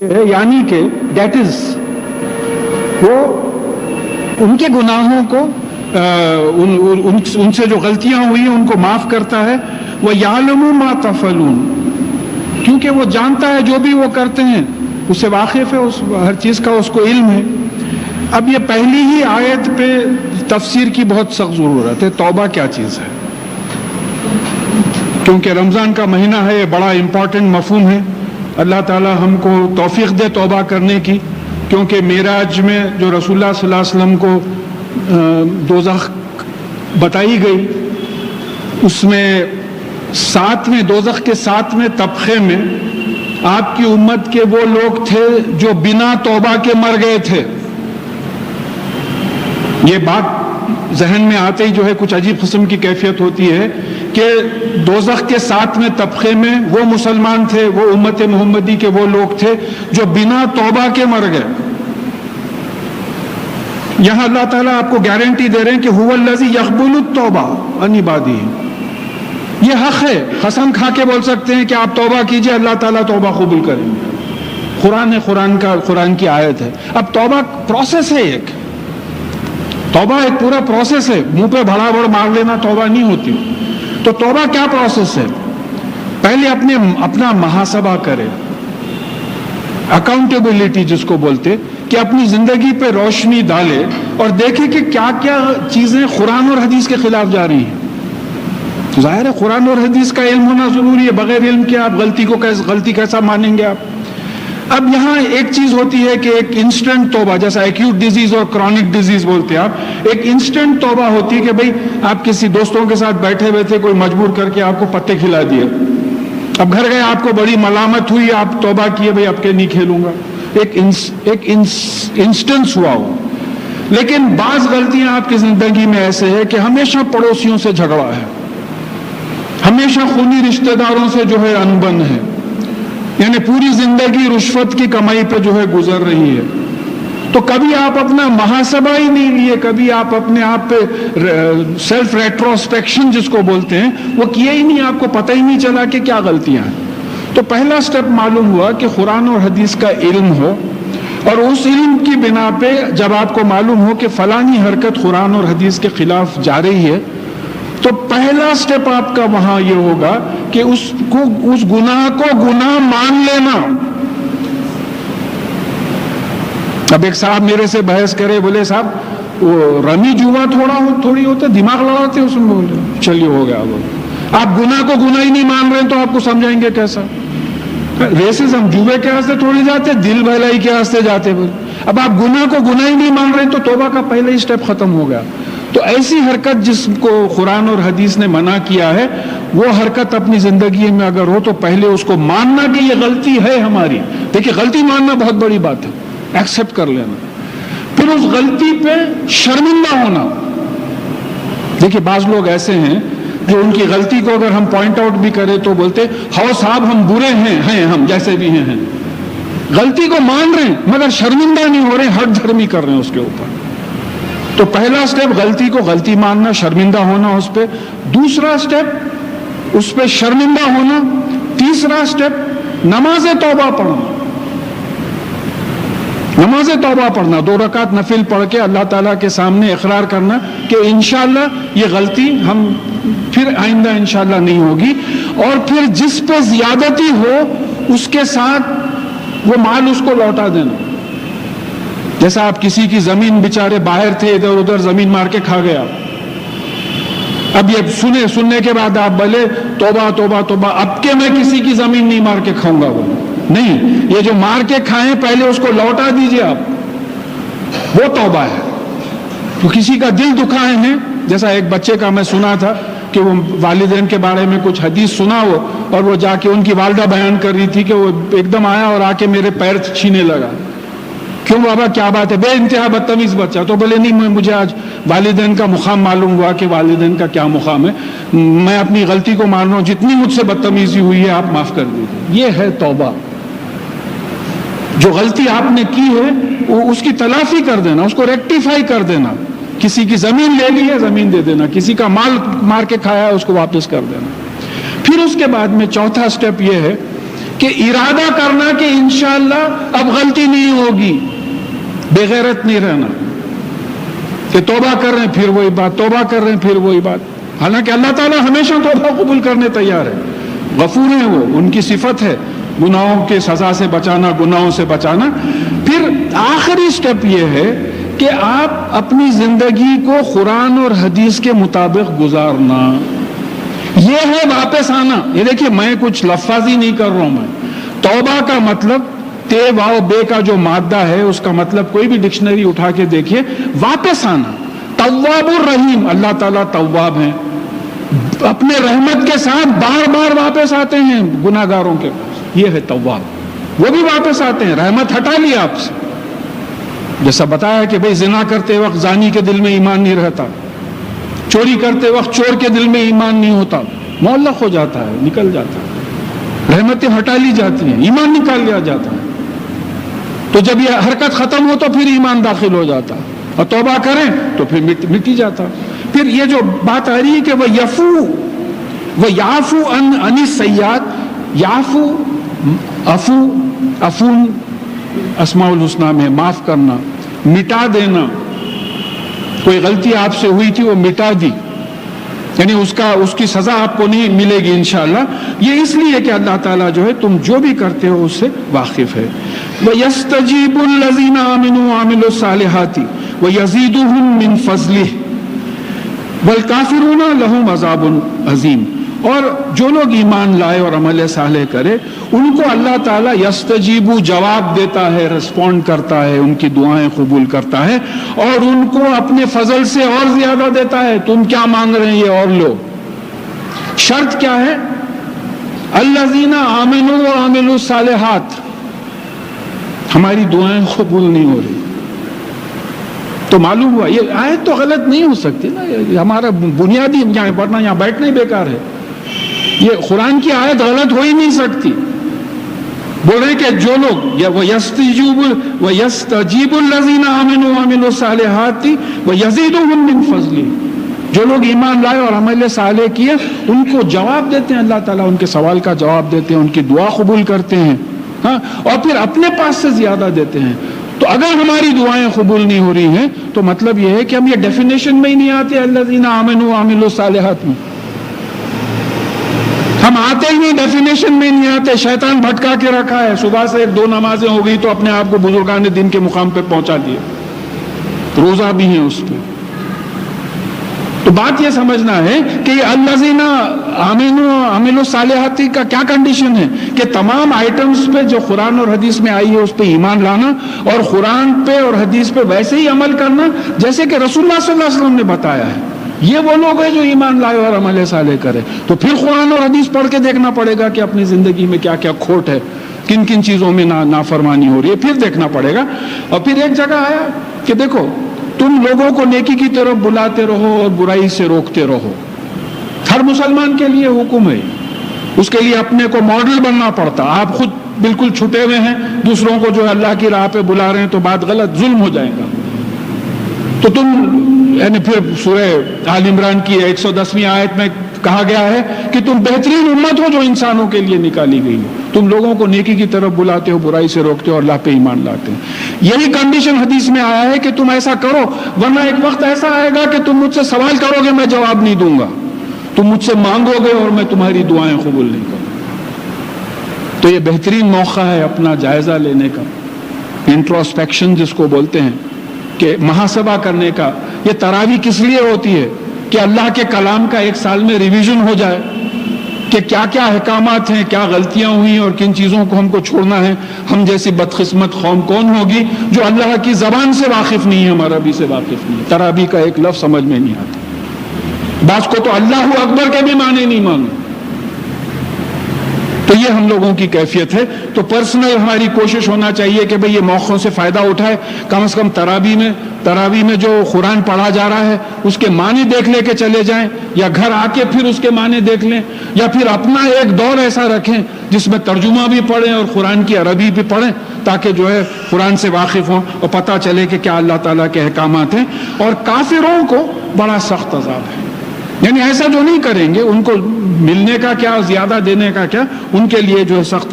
یعنی کہ that is وہ ان کے گناہوں کو ان سے جو غلطیاں ہوئی ہیں ان کو معاف کرتا ہے. وَيَعْلَمُ مَا تَفْعَلُونَ کیونکہ وہ جانتا ہے جو بھی وہ کرتے ہیں اسے واقف ہے, ہر چیز کا اس کو علم ہے. اب یہ پہلی ہی آیت پہ تفسیر کی بہت سخت ضرورت ہے. توبہ کیا چیز ہے؟ کیونکہ رمضان کا مہینہ ہے, یہ بڑا امپورٹنٹ مفہوم ہے. اللہ تعالی ہم کو توفیق دے توبہ کرنے کی, کیونکہ معراج میں جو رسول اللہ صلی اللہ علیہ وسلم کو دوزخ بتائی گئی, اس میں دوزخ کے 7ویں طبقے میں آپ کی امت کے وہ لوگ تھے جو بنا توبہ کے مر گئے تھے. یہ بات ذہن میں آتے ہی جو ہے کچھ عجیب قسم کی کیفیت ہوتی ہے کہ دوزخ کے 7ویں طبقے میں وہ مسلمان تھے, وہ امت محمدی کے وہ لوگ تھے جو بنا توبہ کے مر گئے. یہاں اللہ تعالیٰ آپ کو گارنٹی دے رہے ہیں کہ هو الذی یقبل التوبہ عن عبادہ. یہ حق ہے, قسم کھا کے بول سکتے ہیں کہ آپ توبہ کیجئے, اللہ تعالیٰ توبہ قبول کریں گے. قرآن کی آیت ہے. اب توبہ پروسیس ہے, توبہ ایک پورا پروسیس ہے. منہ پہ بھڑا بڑ مار لینا توبہ نہیں ہوتی. تو توبہ کیا پروسیس ہے؟ پہلے اپنا محاسبہ کرے, اکاؤنٹیبلٹی جس کو بولتے, کہ اپنی زندگی پہ روشنی ڈالے اور دیکھے کہ کیا کیا چیزیں قرآن اور حدیث کے خلاف جا رہی ہیں. ظاہر ہے قرآن اور حدیث کا علم ہونا ضروری ہے, بغیر علم کے آپ غلطی کیسا مانیں گے آپ. اب یہاں ایک چیز ہوتی ہے کہ ایک انسٹنٹ توبہ, جیسا ایکیوٹ ڈیزیز اور کرونک ڈیزیز بولتے ہیں آپ, ایک انسٹنٹ توبہ ہوتی ہے کہ بھئی آپ کسی دوستوں کے ساتھ بیٹھے ہوئے تھے, کوئی مجبور کر کے آپ کو پتے کھلا دیے, اب گھر گئے آپ کو بڑی ملامت ہوئی, آپ توبہ کیے بھئی اب کے نہیں کھیلوں گا. ایک انسٹنس ہوا ہو. لیکن بعض غلطیاں آپ کی زندگی میں ایسے ہے کہ ہمیشہ پڑوسیوں سے جھگڑا ہے, ہمیشہ خونی رشتہ داروں سے جو ہے انبن ہے, یعنی پوری زندگی رشوت کی کمائی پہ جو ہے گزر رہی ہے. تو کبھی آپ اپنا محاسبہ ہی نہیں لیے, کبھی آپ اپنے آپ پہ سیلف ریٹروسپیکشن جس کو بولتے ہیں وہ کیے ہی نہیں, آپ کو پتہ ہی نہیں چلا کہ کیا غلطیاں ہیں. تو پہلا سٹیپ معلوم ہوا کہ قرآن اور حدیث کا علم ہو, اور اس علم کی بنا پہ جب آپ کو معلوم ہو کہ فلانی حرکت قرآن اور حدیث کے خلاف جا رہی ہے, تو پہلا سٹیپ آپ کا وہاں یہ ہوگا کہ اس گناہ کو گناہ مان لینا. اب ایک صاحب میرے سے بحث کرے, بولے صاحب وہ رمی جوا تھوڑی ہوتا, دماغ لڑاتے اس میں. بولے چلیے ہو گیا, آپ گناہ کو گناہ ہی نہیں مان رہے تو آپ کو سمجھائیں گے کیسا؟ ریسز ہم جوے کے راستے تھوڑی جاتے, دل بہلائی کے راستے جاتے. اب آپ گناہ کو گناہ ہی نہیں مان رہے تو توبہ کا پہلا ہی سٹیپ ختم ہو گیا. تو ایسی حرکت جس کو قرآن اور حدیث نے منع کیا ہے, وہ حرکت اپنی زندگی میں اگر ہو تو پہلے اس کو ماننا کہ یہ غلطی ہے ہماری. دیکھیے غلطی ماننا بہت بڑی بات ہے, ایکسپٹ کر لینا, پھر اس غلطی پہ شرمندہ ہونا. دیکھیے بعض لوگ ایسے ہیں جو ان کی غلطی کو اگر ہم پوائنٹ آؤٹ بھی کریں تو بولتے ہاؤ صاحب ہم برے ہیں ہم جیسے بھی ہیں. غلطی کو مان رہے ہیں مگر شرمندہ نہیں ہو رہے, ہٹ دھرمی کر رہے ہیں اس کے اوپر. تو پہلا سٹیپ غلطی کو غلطی ماننا, شرمندہ ہونا اس پہ. دوسرا سٹیپ اس پہ شرمندہ ہونا. تیسرا سٹیپ نماز توبہ پڑھنا. نماز توبہ پڑھنا, 2 رکعت نفل پڑھ کے اللہ تعالیٰ کے سامنے اقرار کرنا کہ انشاءاللہ یہ غلطی ہم پھر آئندہ انشاءاللہ نہیں ہوگی. اور پھر جس پہ زیادتی ہو اس کے ساتھ وہ مال اس کو لوٹا دینا. جیسا آپ کسی کی زمین بیچارے باہر تھے, ادھر ادھر زمین مار کے کھا گیا, اب یہ سننے کے بعد آپ بولے توبہ توبہ توبہ, اب کہ میں کسی کی زمین نہیں مار کے کھاؤں گا. وہ نہیں, یہ جو مار کے کھائیں پہلے اس کو لوٹا دیجئے آپ, وہ توبہ ہے. تو کسی کا دل دکھائے ہیں, جیسا ایک بچے کا میں سنا تھا کہ وہ والدین کے بارے میں کچھ حدیث سنا وہ, اور وہ جا کے ان کی والدہ بیان کر رہی تھی کہ وہ ایک دم آیا اور آ کے میرے پیر چھینے لگا. کیوں بابا کیا بات ہے؟ بے انتہا بدتمیز بچہ. تو بولے نہیں, مجھے آج والدین کا مقام معلوم ہوا کہ والدین کا کیا مقام ہے, میں اپنی غلطی کو مان رہا ہوں, جتنی مجھ سے بدتمیزی ہوئی ہے آپ معاف کر دیجیے. یہ ہے توبہ. جو غلطی آپ نے کی ہے اس کی تلافی کر دینا, اس کو ریکٹیفائی کر دینا. کسی کی زمین لے لی ہے زمین دے دینا, کسی کا مال مار کے کھایا ہے اس کو واپس کر دینا. پھر اس کے بعد میں چوتھا سٹیپ یہ ہے کہ ارادہ کرنا کہ انشاءاللہ اب غلطی نہیں ہوگی، بے غیرت نہیں رہنا کہ توبہ کر رہے ہیں پھر وہی بات، توبہ کر رہے ہیں پھر وہی بات. حالانکہ اللہ تعالیٰ ہمیشہ توبہ قبول کرنے تیار ہے، غفور ہیں وہ، ان کی صفت ہے گناہوں کے سزا سے بچانا، گناہوں سے بچانا. پھر آخری سٹیپ یہ ہے کہ آپ اپنی زندگی کو قرآن اور حدیث کے مطابق گزارنا. یہ ہے واپس آنا. یہ دیکھیے میں کچھ لفاظی نہیں کر رہا ہوں، میں توبہ کا مطلب تے واو بے کا جو مادہ ہے اس کا مطلب کوئی بھی ڈکشنری اٹھا کے دیکھیے، واپس آنا. تواب الرحیم، اللہ تعالیٰ تواب ہیں، اپنے رحمت کے ساتھ بار بار واپس آتے ہیں گناہگاروں کے پاس. یہ ہے تواب. وہ بھی واپس آتے ہیں، رحمت ہٹا لی آپ سے. جیسا بتایا کہ بھئی زنا کرتے وقت زانی کے دل میں ایمان نہیں رہتا، چوری کرتے وقت چور کے دل میں ایمان نہیں ہوتا، معلق ہو جاتا ہے، نکل جاتا ہے، رحمتیں ہٹا لی جاتی ہیں، ایمان نکال لیا جاتا ہے. تو جب یہ حرکت ختم ہو تو پھر ایمان داخل ہو جاتا، اور توبہ کریں تو پھر مٹی جاتا. پھر یہ جو بات آ رہی ہے کہ وہ یعفو عن السیئات، یعفو عفون اسماء الحسنی میں معاف کرنا، مٹا دینا. کوئی غلطی آپ سے ہوئی تھی وہ مٹا دی، یعنی اس کی سزا آپ کو نہیں ملے گی انشاءاللہ. یہ اس لیے کہ اللہ تعالیٰ جو ہے تم جو بھی کرتے ہو اس سے واقف ہے. وَيَسْتَجِيبُ الَّذِينَ آمَنُوا وَعَمِلُوا الصَّالِحَاتِ وَيَزِيدُهُم مِّن فَضْلِهِ وَالْكَافِرُونَ لَهُمْ عَذَابٌ عَظِيمٌ. اور جو لوگ ایمان لائے اور عمل صالح کرے ان کو اللہ تعالیٰ یستجیبو جواب دیتا ہے، رسپونڈ کرتا ہے، ان کی دعائیں قبول کرتا ہے، اور ان کو اپنے فضل سے اور زیادہ دیتا ہے. تم کیا مانگ رہے ہیں یہ اور لو. شرط کیا ہے؟ الذین آمنوا وعملوا الصالحات. ہماری دعائیں قبول نہیں ہو رہی تو معلوم ہوا یہ آیت تو غلط نہیں ہو سکتی نا. یہ ہمارا بنیادی یہاں پڑھنا، یہاں بیٹھنا ہی بیکار ہے. یہ قرآن کی آیت غلط ہو ہی نہیں سکتی. بول رہے کہ جو لوگ وَيَسْتَجِيبُ الَّذِينَ آمَنُوا وَعَمِلُوا الصَّالِحَاتِ وَيَزِيدُهُم مِّن فَضْلِهِ. جو لوگ ایمان لائے اور عمل صالح کیے ان کو جواب دیتے ہیں اللہ تعالیٰ، ان کے سوال کا جواب دیتے ہیں، ان کی دعا قبول کرتے ہیں، ہاں، اور پھر اپنے پاس سے زیادہ دیتے ہیں. تو اگر ہماری دعائیں قبول نہیں ہو رہی ہیں تو مطلب یہ ہے کہ ہم یہ ڈیفینیشن میں ہی نہیں آتے الذین آمنوا وعملوا الصالحات میں. ہم آتے ہی نہیں، ڈیفینیشن میں نہیں آتے. شیطان بھٹکا کے رکھا ہے. صبح سے 1-2 نمازیں ہو گئی تو اپنے آپ کو بزرگان دین کے مقام پہ پہنچا دیے، روزہ بھی ہیں اس پہ. تو بات یہ سمجھنا ہے کہ یہ الذین آمنوا وعملوا الصالحات کا کیا کنڈیشن ہے کہ تمام آئٹمز پہ جو قرآن اور حدیث میں آئی ہے اس پہ ایمان لانا، اور قرآن پہ اور حدیث پہ ویسے ہی عمل کرنا جیسے کہ رسول اللہ صلی اللہ علیہ وسلم نے بتایا ہے. یہ وہ لوگ ہیں جو ایمان لائے اور عمل صالح کرے. تو پھر قرآن اور حدیث پڑھ کے دیکھنا پڑے گا کہ اپنی زندگی میں کیا کیا کھوٹ ہے، کن کن چیزوں میں نافرمانی ہو رہی ہے، پھر دیکھنا پڑے گا. اور پھر ایک جگہ آیا کہ دیکھو تم لوگوں کو نیکی کی طرف بلاتے رہو اور برائی سے روکتے رہو. ہر مسلمان کے لیے حکم ہے، اس کے لیے اپنے کو ماڈل بننا پڑتا. آپ خود بالکل چھٹے ہوئے ہیں، دوسروں کو جو اللہ کی راہ پہ بلا رہے ہیں تو بات غلط، ظلم ہو جائے گا. تو تم یعنی پھر سورہ آل عمران کی 110ویں آیت میں کہا گیا ہے کہ تم بہترین امت ہو جو انسانوں کے لیے نکالی گئی ہو. تم لوگوں کو نیکی کی طرف بلاتے ہو، برائی سے روکتے ہو اور اللہ پہ ایمان لاتے ہیں. یہی کنڈیشن حدیث میں آیا ہے کہ تم ایسا کرو، ورنہ ایک وقت ایسا آئے گا کہ تم مجھ سے سوال کرو گے میں جواب نہیں دوں گا، تم مجھ سے مانگو گے اور میں تمہاری دعائیں قبول نہیں کروں. تو یہ بہترین موقع ہے اپنا جائزہ لینے کا، انٹروسپیکشن جس کو بولتے ہیں، کہ محاسبہ کرنے کا. یہ تراویح کس لیے ہوتی ہے کہ اللہ کے کلام کا 1 سال میں ریویژن ہو جائے کہ کیا کیا احکامات ہیں، کیا غلطیاں ہوئی اور کن چیزوں کو ہم کو چھوڑنا ہے. ہم جیسی بدقسمت قوم کون ہوگی جو اللہ کی زبان سے واقف نہیں ہے، ہمارا بھی سے واقف نہیں ہے، تراویح کا ایک لفظ سمجھ میں نہیں آتا. بعض کو تو اللہ اکبر کے بھی معنی نہیں معلوم. تو یہ ہم لوگوں کی کیفیت ہے. تو پرسنل ہماری کوشش ہونا چاہیے کہ بھئی یہ موقعوں سے فائدہ اٹھائے. کم از کم تراویح میں جو قرآن پڑھا جا رہا ہے اس کے معنی دیکھ لے کے چلے جائیں، یا گھر آ کے پھر اس کے معنی دیکھ لیں، یا پھر اپنا ایک دور ایسا رکھیں جس میں ترجمہ بھی پڑھیں اور قرآن کی عربی بھی پڑھیں، تاکہ جو ہے قرآن سے واقف ہوں اور پتہ چلے کہ کیا اللہ تعالیٰ کے احکامات ہیں. اور کافروں کو بڑا سخت عذاب ہے. یعنی ایسا جو نہیں کریں گے ان کو ملنے کا کیا، زیادہ دینے کا کیا، ان کے لیے جو ہے سخت